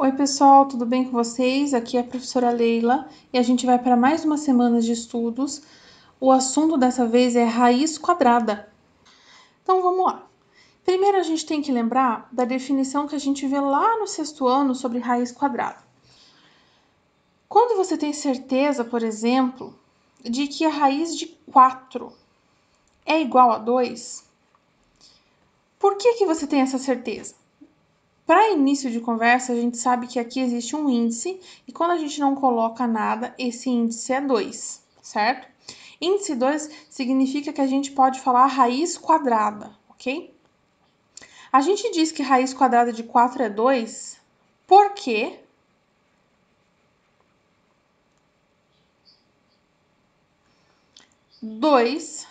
Oi, pessoal, tudo bem com vocês? Aqui é a professora Leila e a gente vai para mais uma semana de estudos. O assunto dessa vez é raiz quadrada. Então, vamos lá. Primeiro, a gente tem que lembrar da definição que a gente vê lá no sexto ano sobre raiz quadrada. Quando você tem certeza, por exemplo, de que a raiz de 4 é igual a 2, por que você tem essa certeza? Para início de conversa, a gente sabe que aqui existe um índice e quando a gente não coloca nada, esse índice é 2, certo? Índice 2 significa que a gente pode falar raiz quadrada, ok? A gente diz que raiz quadrada de 4 é 2 porque dois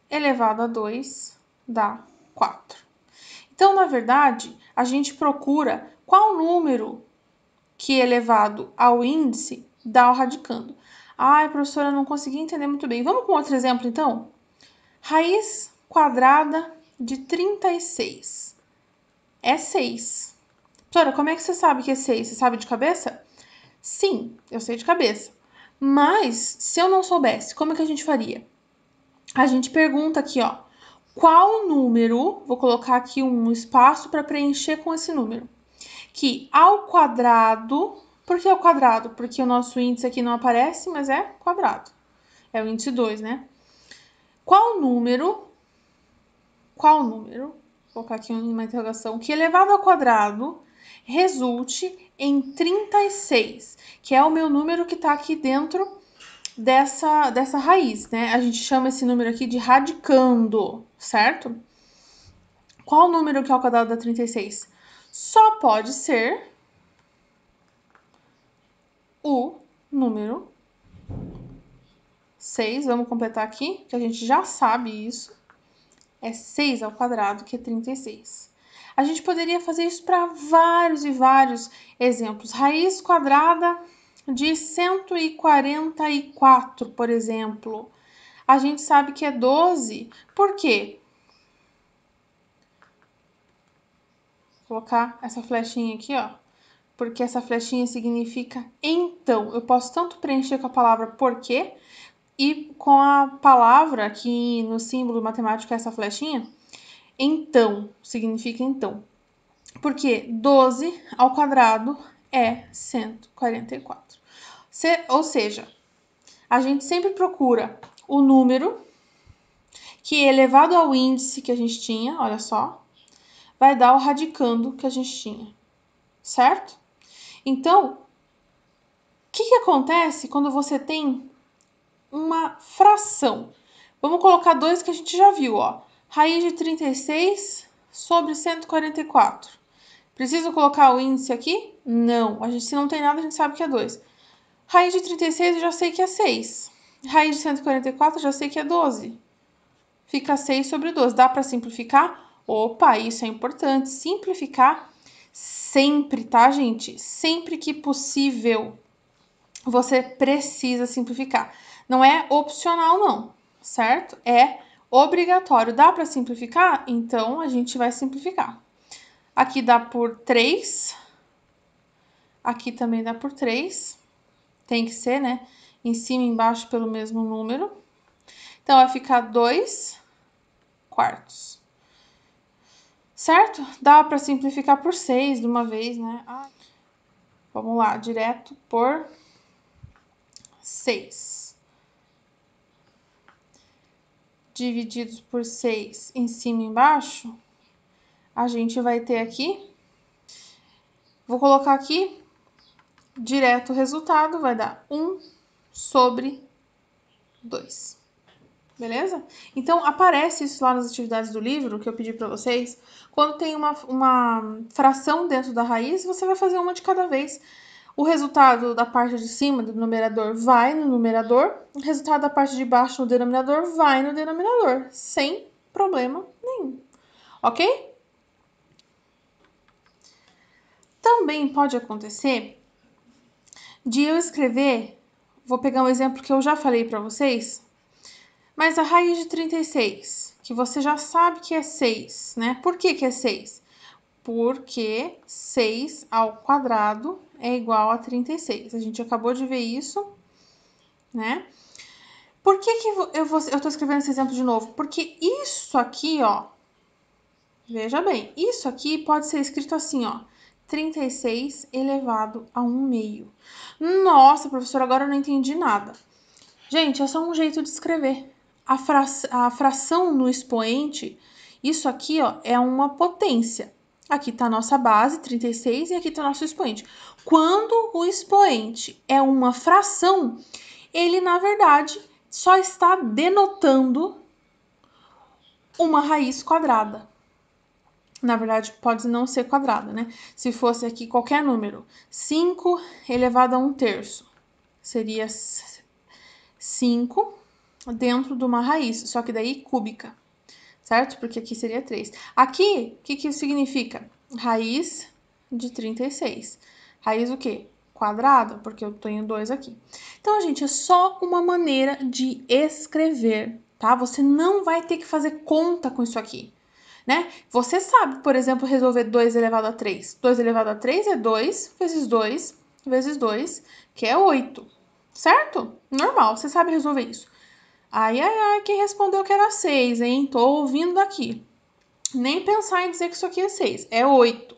elevado a 2 dá 4. Então, na verdade, a gente procura qual número que elevado ao índice dá o radicando. Ai, professora, eu não consegui entender muito bem. Vamos com outro exemplo, então? Raiz quadrada de 36 é 6. Professora, como é que você sabe que é 6? Você sabe de cabeça? Sim, eu sei de cabeça. Mas, se eu não soubesse, como é que a gente faria? A gente pergunta aqui, ó. Qual número, vou colocar aqui um espaço para preencher com esse número, que ao quadrado, por que ao quadrado? Porque o nosso índice aqui não aparece, mas é quadrado. É o índice 2, né? Qual número, vou colocar aqui uma interrogação, que elevado ao quadrado resulte em 36, que é o meu número que está aqui dentro dessa raiz, né? A gente chama esse número aqui de radicando, certo? Qual número que é ao quadrado dá 36? Só pode ser o número 6, vamos completar aqui, que a gente já sabe isso. É 6 ao quadrado, que é 36. A gente poderia fazer isso para vários e vários exemplos. Raiz quadrada de 144, por exemplo. A gente sabe que é 12. Por quê? Vou colocar essa flechinha aqui, ó. Porque essa flechinha significa então. Eu posso tanto preencher com a palavra porquê e com a palavra que no símbolo matemático é essa flechinha. Então, significa então. Porque 12 ao quadrado é 144. Ou seja, a gente sempre procura o número que elevado ao índice que a gente tinha, olha só, vai dar o radicando que a gente tinha, certo? Então, o que acontece quando você tem uma fração? Vamos colocar 2 que a gente já viu, ó. Raiz de 36 sobre 144. Preciso colocar o índice aqui? Não. Se não tem nada, a gente sabe que é 2. Raiz de 36 eu já sei que é 6. Raiz de 144 eu já sei que é 12. Fica 6 sobre 12. Dá para simplificar? Opa, isso é importante. Simplificar sempre, tá, gente? Sempre que possível, você precisa simplificar. Não é opcional, não, certo? É obrigatório. Dá para simplificar? Então, a gente vai simplificar. Aqui dá por 3. Aqui também dá por 3. Tem que ser, né? Em cima e embaixo pelo mesmo número. Então, vai ficar 2 quartos. Certo? Dá para simplificar por 6 de uma vez, né? Vamos lá, direto por 6. Divididos por 6 em cima e embaixo, a gente vai ter aqui, vou colocar aqui, direto o resultado vai dar 1 sobre 2. Beleza? Então, aparece isso lá nas atividades do livro, que eu pedi para vocês. Quando tem uma fração dentro da raiz, você vai fazer uma de cada vez. O resultado da parte de cima do numerador vai no numerador, o resultado da parte de baixo no denominador vai no denominador, sem problema nenhum. Ok? Também pode acontecer de eu escrever, vou pegar um exemplo que eu já falei para vocês, mas a raiz de 36, que você já sabe que é 6, né? Por que é 6? porque 6 ao quadrado é igual a 36. A gente acabou de ver isso, né? Por que eu tô escrevendo esse exemplo de novo? Porque isso aqui, ó, veja bem, isso aqui pode ser escrito assim, ó, 36 elevado a 1/2. Nossa, professora, agora eu não entendi nada. Gente, é só um jeito de escrever. A fração no expoente, isso aqui, ó, é uma potência. Aqui está a nossa base, 36, e aqui está o nosso expoente. Quando o expoente é uma fração, ele, na verdade, só está denotando uma raiz quadrada. Na verdade, pode não ser quadrada, né? Se fosse aqui qualquer número, 5 elevado a 1/3, seria 5 dentro de uma raiz, só que daí cúbica, certo? Porque aqui seria 3. Aqui, o que significa? Raiz de 36. Raiz o quê? Quadrada, porque eu tenho 2 aqui. Então, gente, é só uma maneira de escrever, tá? Você não vai ter que fazer conta com isso aqui, né? Você sabe, por exemplo, resolver 2 elevado a 3. 2 elevado a 3 é 2 vezes 2 vezes 2, que é 8, certo? Normal, você sabe resolver isso. Ai, ai, ai, quem respondeu que era 6, hein? Tô ouvindo daqui. Nem pensar em dizer que isso aqui é 6, é 8.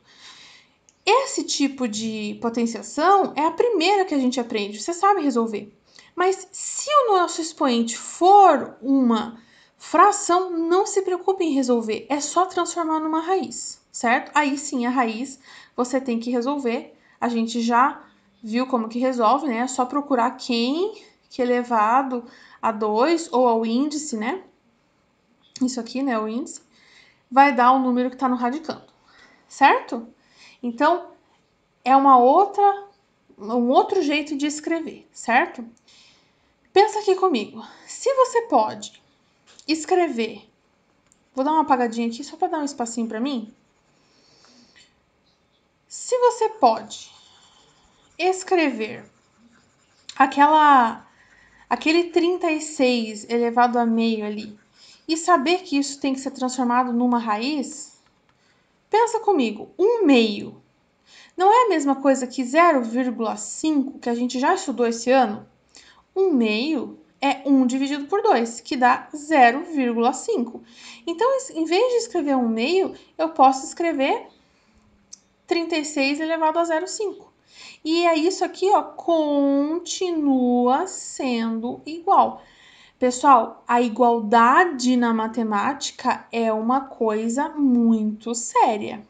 Esse tipo de potenciação é a primeira que a gente aprende, você sabe resolver. Mas se o nosso expoente for uma fração, não se preocupe em resolver, é só transformar numa raiz, certo? Aí sim, a raiz você tem que resolver. A gente já viu como que resolve, né? É só procurar quem que elevado a 2 ou ao índice, né? Isso aqui, né? O índice vai dar o número que está no radicando, certo? Então, é um outro jeito de escrever, certo? Pensa aqui comigo. Se você pode escrever, vou dar uma apagadinha aqui só para dar um espacinho para mim. Se você pode escrever aquele 36 elevado a meio ali e saber que isso tem que ser transformado numa raiz, pensa comigo, 1/2 não é a mesma coisa que 0,5 que a gente já estudou esse ano? 1/2 é 1 dividido por 2, que dá 0,5. Então, em vez de escrever 1/2, eu posso escrever 36 elevado a 0,5. E é isso aqui, ó, continua sendo igual. Pessoal, a igualdade na matemática é uma coisa muito séria,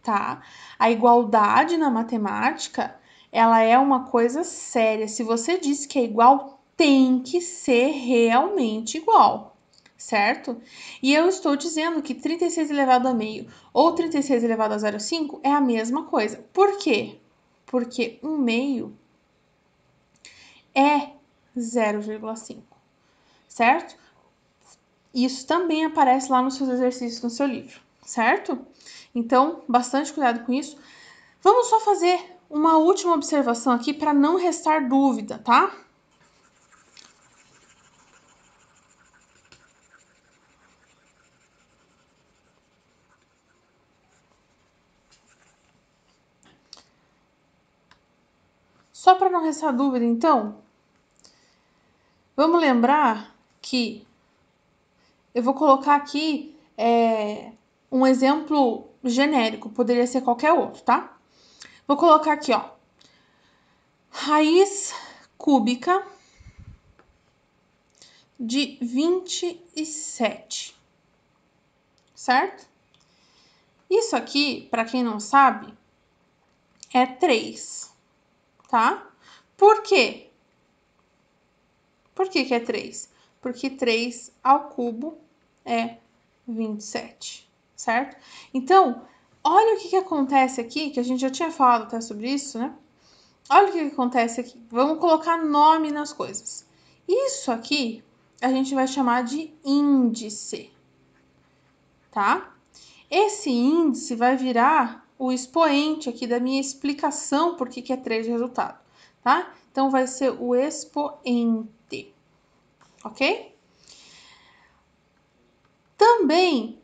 tá? A igualdade na matemática, ela é uma coisa séria. Se você diz que é igual, tem que ser realmente igual, certo? E eu estou dizendo que 36 elevado a meio ou 36 elevado a 0,5 é a mesma coisa. Por quê? Porque 1/2 é 0,5, certo? Isso também aparece lá nos seus exercícios no seu livro, certo? Então, bastante cuidado com isso. Vamos só fazer uma última observação aqui para não restar dúvida, tá? Só para não restar dúvida, então, vamos lembrar que eu vou colocar aqui um exemplo genérico, poderia ser qualquer outro, tá? Vou colocar aqui, ó, raiz cúbica de 27, certo? Isso aqui, para quem não sabe, é 3, tá? Por quê? Por que é 3? Porque 3 ao cubo é 27, certo? Então, olha o que acontece aqui, que a gente já tinha falado até sobre isso, né? Olha o que acontece aqui. Vamos colocar nome nas coisas. Isso aqui a gente vai chamar de índice, tá? Esse índice vai virar o expoente aqui da minha explicação por que é 3 de resultado, tá? Então, vai ser o expoente, ok? Também,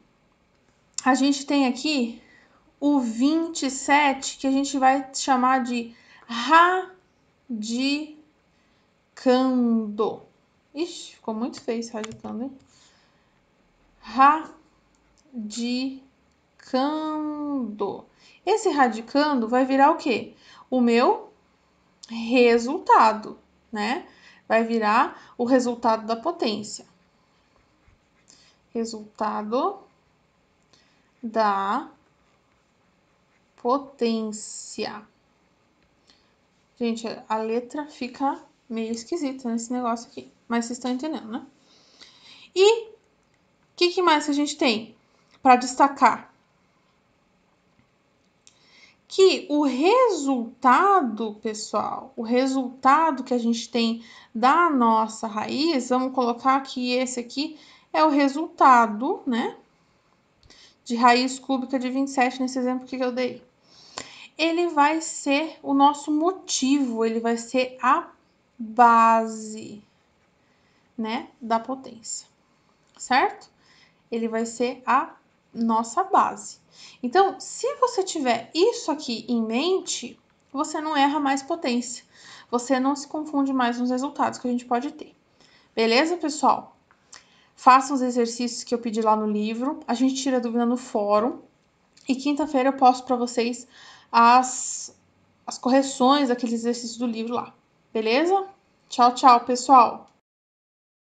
a gente tem aqui o 27, que a gente vai chamar de radicando. Ixi, ficou muito feio esse radicando, hein? Radicando. Esse radicando vai virar o quê? O meu resultado, né? Vai virar o resultado da potência. Resultado da potência. Gente, a letra fica meio esquisita nesse negócio aqui, mas vocês estão entendendo, né? E o que mais que a gente tem para destacar? Que o resultado, pessoal, o resultado que a gente tem da nossa raiz, vamos colocar que esse aqui é o resultado, né? De raiz cúbica de 27, nesse exemplo que eu dei. Ele vai ser o nosso motivo, ele vai ser a base, né, da potência, certo? Ele vai ser a nossa base. Então, se você tiver isso aqui em mente, você não erra mais potência. Você não se confunde mais nos resultados que a gente pode ter. Beleza, pessoal? Façam os exercícios que eu pedi lá no livro. A gente tira dúvida no fórum. E quinta-feira eu posto para vocês as correções daqueles exercícios do livro lá. Beleza? Tchau, tchau, pessoal!